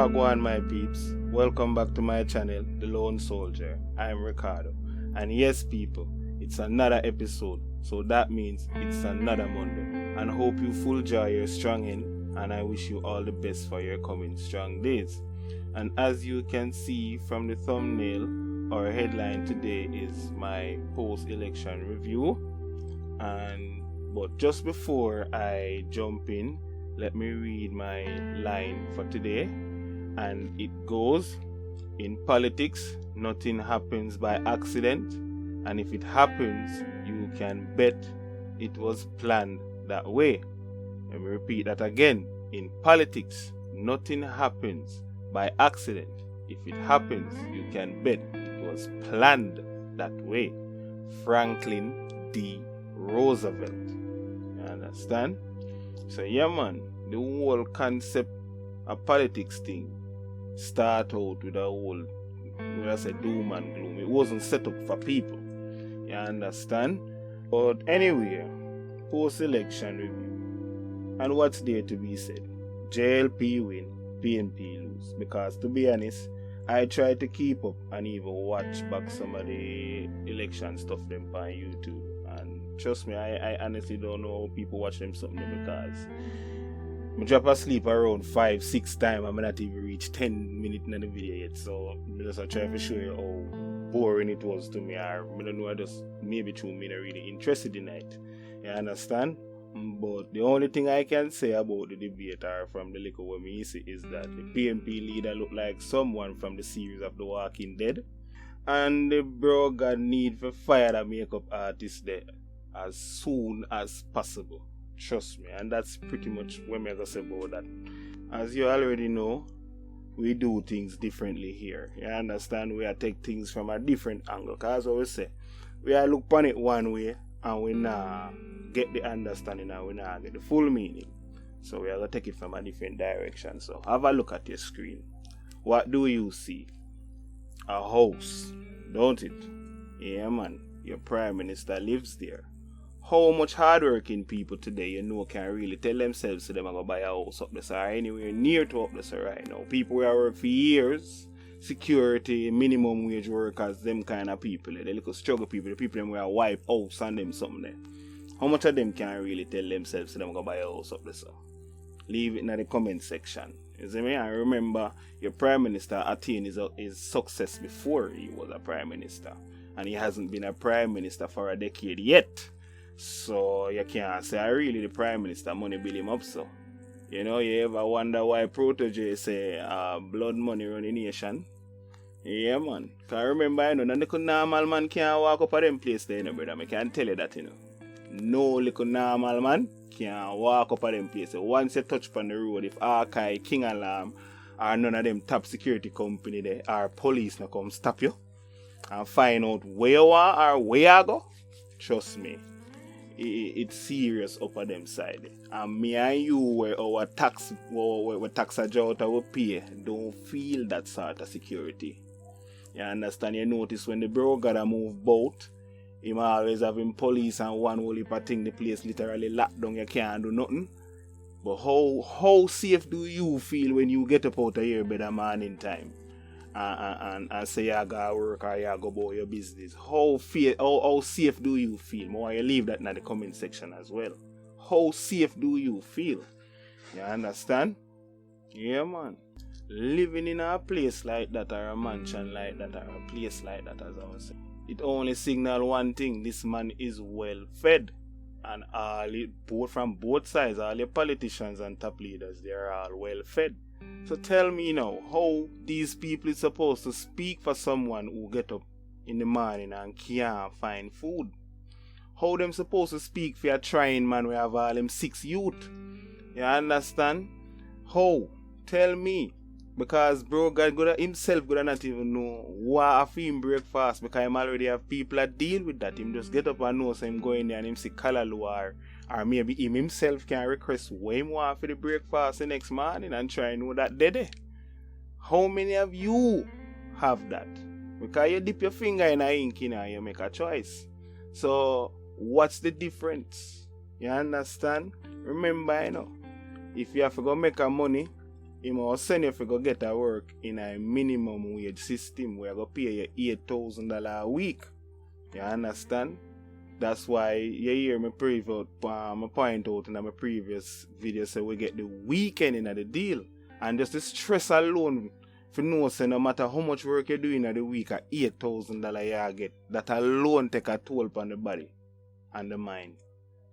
Wagwan, my peeps. Welcome back to my channel, The Lone Soldier. I'm Ricardo. And yes, people, it's another episode. So that means it's another Monday. And hope you full joy your strong in. And I wish you all the best for your coming strong days. And as you can see from the thumbnail, our headline today is my post-election review. But just before I jump in, let me read my line for today. And it goes, in politics, nothing happens by accident. And if it happens, you can bet it was planned that way. Let me repeat that again. In politics, nothing happens by accident. If it happens, you can bet it was planned that way. Franklin D. Roosevelt. You understand? So yeah, man, the whole concept of politics thing start out with a whole, doom and gloom. It wasn't set up for people. You understand? But anyway, post-election review. And what's there to be said? JLP win, PNP lose. Because to be honest, I try to keep up and even watch back some of the election stuff them on YouTube. And trust me, I honestly don't know how people watch them something because I drop asleep around 5-6 times. I'm not even reach 10 minutes in the video yet. So I just try to show you how boring it was to me. I don't know, I just maybe to me not really interested in it. You understand? But the only thing I can say about the debate or from the little what me see is that the PNP leader looked like someone from the series of The Walking Dead. And the bro got need for fire the makeup artist there as soon as possible. Trust me, and that's pretty much what I'm going to say about that. As you already know, we do things differently here. You understand? We take things from a different angle. Because as I always say, we look upon it one way and we not get the understanding and we not get the full meaning. So we are going to take it from a different direction. So have a look at your screen. What do you see? A house, don't it? Yeah, man. Your prime minister lives there. How much hardworking people today can really tell themselves they're going to buy a house up there or anywhere near to up there right now. People who are work for years, security, minimum wage workers, them kind of people, the little struggle people, the people who are wipe house and them something there. How much of them can really tell themselves they're going to buy a house up there? Leave it in the comment section. You see me? And remember, your prime minister attained his success before he was a prime minister. And he hasn't been a prime minister for a decade yet. So you can't say really the prime minister money build him up so. You ever wonder why protege say blood money run the nation? Yeah, man. Cause remember, none of the normal man can't walk up at them place there, brother. I can tell you that, No little normal man can walk up at them place. Once you touch upon the road, if Archive, King Alarm, or none of them top security company there, or police now come stop you and find out where you are or where you go, trust me. It's serious up on them side. And me and you, where our tax adjuster will pay, don't feel that sort of security. You understand? You notice when the bro gotta move boat, him always having police and one whole heap of thing, the place literally locked down, you can't do nothing. But how safe do you feel when you get up out of here by the morning time? And say you go work or you go about your business. How safe do you feel? More you leave that in the comment section as well. How safe do you feel? You understand? Yeah, man. Living in a place like that or a mansion like that or a place like that, as I was saying, it only signal one thing: this man is well fed. And from both sides, all the politicians and top leaders, they are all well fed. So tell me now, how these people is supposed to speak for someone who get up in the morning and can't find food? How them supposed to speak for a trying man we have all them 6 youth? You understand? How? Tell me. Because bro God himself gonna not even know why a him breakfast because him already have people that deal with that. Him just get up and know so him go in there and him see Kalalu or maybe him himself can request what him want for the breakfast the next morning and try and know that day. How many of you have that? Because you dip your finger in a ink and you make a choice. So what's the difference? You understand? Remember, if you have to go make a money, him will send you if you go get a work in a minimum wage system where you go pay you $8,000 a week. You understand? That's why you hear me point out in my previous video say we get the weekend in the deal. And just the stress alone, if you know, say no matter how much work you do in the week, at $8,000 you get, that alone take a toll on the body and the mind.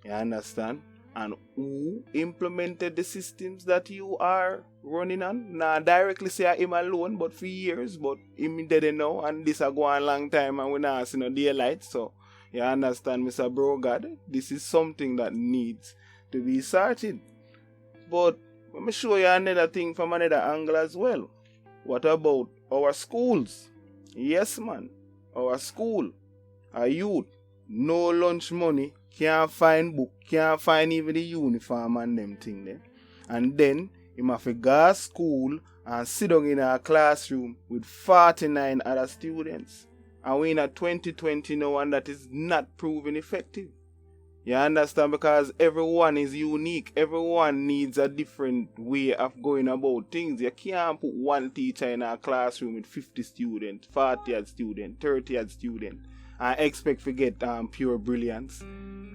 You understand? And who implemented the systems that you are running on? Now directly say him alone, but for years, but him dead now, and this a go on long time and we not see no daylight. So you understand, Mr. Bro God, this is something that needs to be sorted. But let me show you another thing from another angle as well. What about our schools? Yes, man. Our school, our youth, no lunch money, can't find book, can't find even the uniform and them thing there. And then, he have to go to school and sit down in a classroom with 49 other students. And we're in a 2020 now, and that is not proving effective. You understand? Because everyone is unique. Everyone needs a different way of going about things. You can't put one teacher in a classroom with 50 students, 40 odd students, 30 odd students, and expect to get pure brilliance.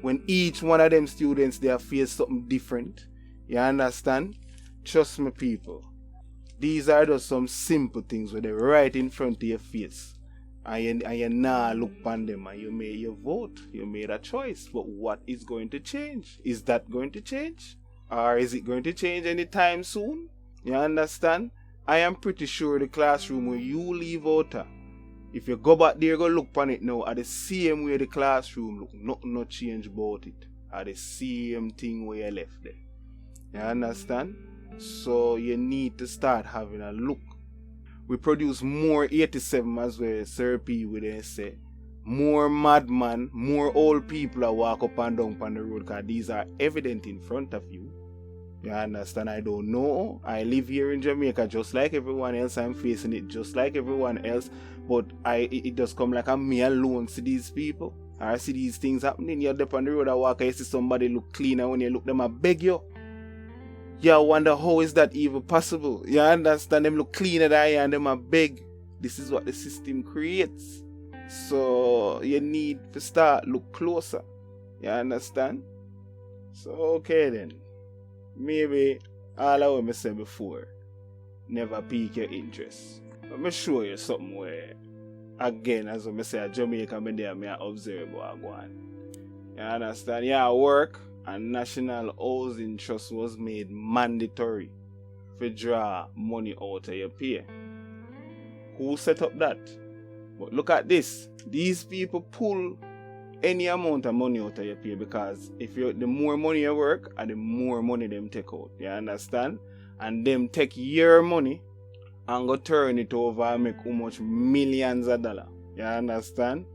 When each one of them students, they face something different. You understand? Trust me, people. These are just some simple things where they're right in front of your face. And you now look upon them and you made your vote. You made a choice. But what is going to change? Is that going to change? Or is it going to change anytime soon? You understand? I am pretty sure the classroom where you leave out, if you go back there, go look upon it now, at the same way the classroom look, nothing no change about it. At the same thing where you left there. You understand? So you need to start having a look. We produce more 87 as well, Sir P would say. More madman, more old people that walk up and down on the road because these are evident in front of you. You understand? I don't know. I live here in Jamaica just like everyone else. I'm facing it just like everyone else. But it does come like I'm me alone see these people. I see these things happening. You're up on the road, I walk, I see somebody look cleaner. When you look them, I beg you. You wonder how is that even possible? You understand? Them look cleaner than you and them are big. This is what the system creates. So you need to start look closer. You understand? So okay then. Maybe all of what I said before never pique your interest. Let me show you something where again, as I say, Jamaica me there me observe what go on. You understand? Yeah, work. And National Housing Trust was made mandatory to draw money out of your pay. Who set up that? But look at this. These people pull any amount of money out of your pay because the more money you work, and the more money them take out. You understand? And them take your money and go turn it over and make how much millions of dollars. You understand?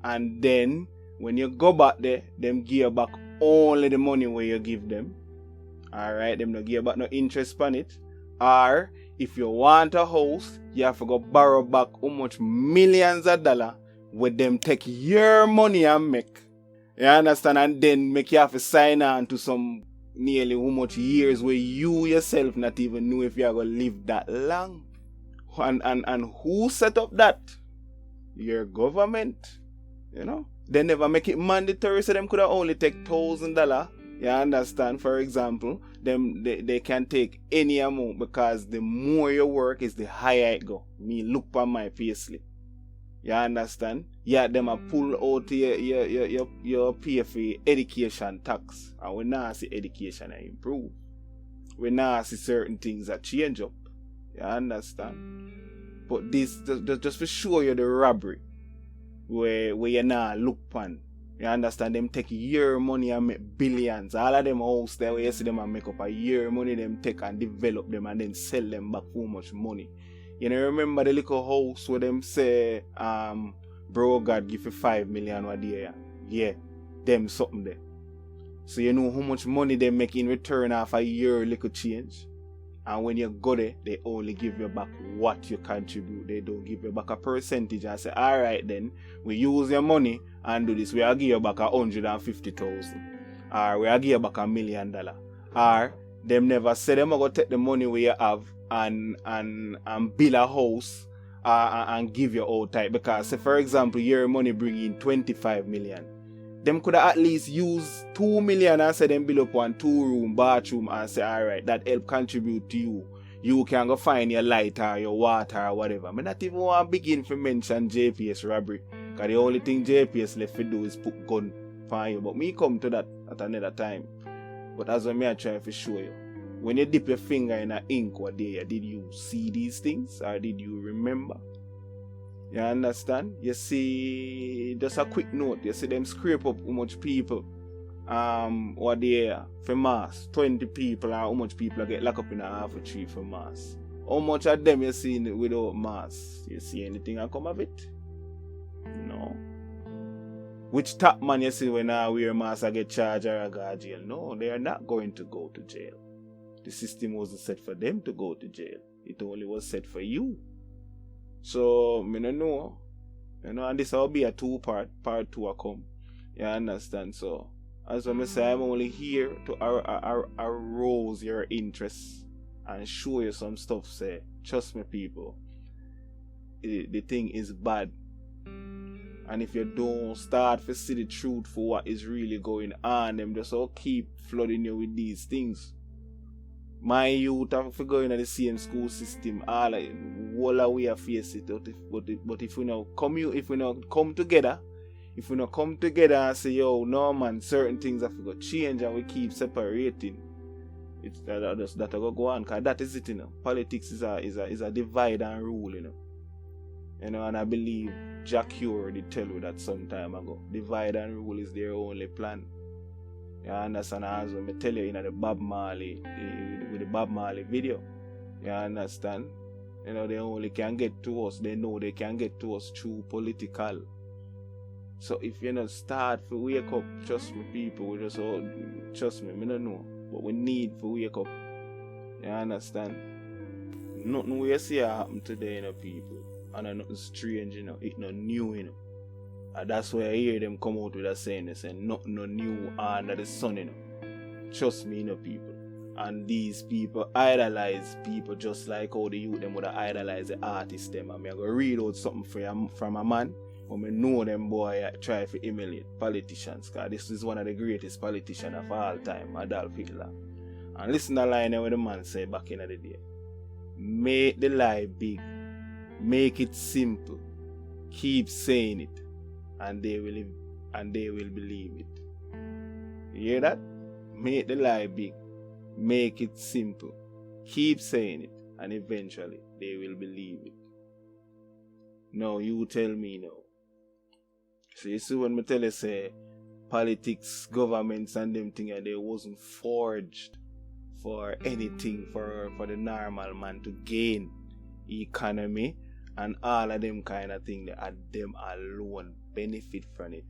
And then when you go back there, them give you back only the money where you give them. Alright, them not give back no interest on it. Or if you want a house, you have to go borrow back how much millions of dollars where them take your money and make. You understand? And then make you have to sign on to some nearly how much years where you yourself not even know if you're going to live that long. And who set up that? Your government. You know? They never make it mandatory, so them could have only take $1,000. You understand? For example, they can take any amount because the more you work is the higher it go. Me look on my payslip. You understand? Yeah, them a pull out your pay for education tax. And we now see education improve. We now see certain things that change up. You understand? But this just to show you the robbery. Where you now look pan. You understand? Them take your money and make billions. All of them house there where you see them and make up a year money them take and develop them and then sell them back for much money. You know, remember the little house where them say bro God give you 5 million a day. Yeah, them something there. So you know how much money they make in return after a year little change. And when you go there, they only give you back what you contribute. They don't give you back a percentage and say, alright then, we use your money and do this. We'll give you back 150,000. Or we'll give you back $1 million. Or them never say them are going to take the money where you have and build a house and give you out type. Because say for example your money bring in 25 million. Them could at least use 2 million and say them build up one 2-room bathroom and say alright, that help contribute to you. You can go find your light or your water or whatever. I not even want to begin to mention JPS robbery. Because the only thing JPS left to do is put gun for you. But me come to that at another time. But as I'm trying to show you, when you dip your finger in an ink or there, did you see these things or did you remember? You understand? You see, just a quick note, you see them scrape up how much people or there for mass, 20 people, and how much people get locked up in a half a tree for mass. How much of them you see without mass? You see anything that come of it? No. Which top man you see when I wear mask I get charged or I go to jail? No, they are not going to go to jail. The system wasn't set for them to go to jail. It only was set for you. So, I don't know. You know, and this will be a 2-part. Part 2 will come. You understand? So, as I say, I'm only here to arouse your interest and show you some stuff. Say, trust me, people. The thing is bad. And if you don't start to see the truth for what is really going on, them just all keep flooding you with these things. My youth have to go in the same school system, all we are face it. But if we not come together, and say, yo, no man, certain things have to go change and we keep separating, it's that will go on, because that is it, you know. Politics is a divide and rule, you know. You know, and I believe Jack Hure did tell you that some time ago. Divide and rule is their only plan. You understand? As I tell you in the Bob Marley, with the Bob Marley video. You understand? You know, they only can get to us. They know they can get to us through political. So if you not start to wake up, trust me, people, we just all, trust me, I don't know. But we need to wake up. You understand? Nothing we see happen today, you know, people. And nothing strange, you know, it's not new, you know. And that's why I hear them come out with a saying, they say nothing no new under the sun, you know. Trust me, you know, people. And these people idolize people just like how the youth them would idolize the artists them. And I'm going to read out something from a man when I know them boy try to emulate politicians, because this is one of the greatest politicians of all time, Adolf Hitler. And listen to the line where the man say back in the day. Make the lie big. Make it simple. Keep saying it, and they will believe it. You hear that? Make the lie big. Make it simple. Keep saying it, and eventually they will believe it. Now you tell me now. So you see when I tell you say politics, governments and them things, they wasn't forged for anything for the normal man to gain economy and all of them kind of thing, that them alone benefit from it.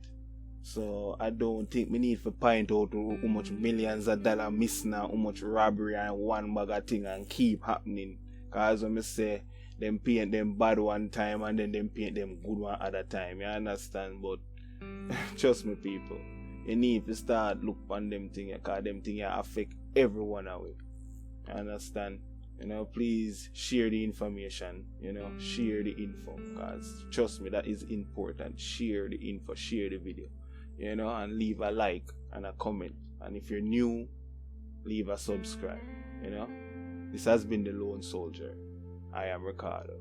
So I don't think we need to point out how much millions of dollars missing and how much robbery and one bag of thing and keep happening. Because when I say them paint them bad one time and then them paint them good one other time, you understand? But trust me, people, you need to start look on them things, because them things affect everyone away. You understand? You know, please share the information, you know, share the info, because trust me, that is important. Share the info, share the video, you know, and leave a like and a comment. And if you're new, leave a subscribe, you know. This has been The Lone Soldier. I am Ricardo.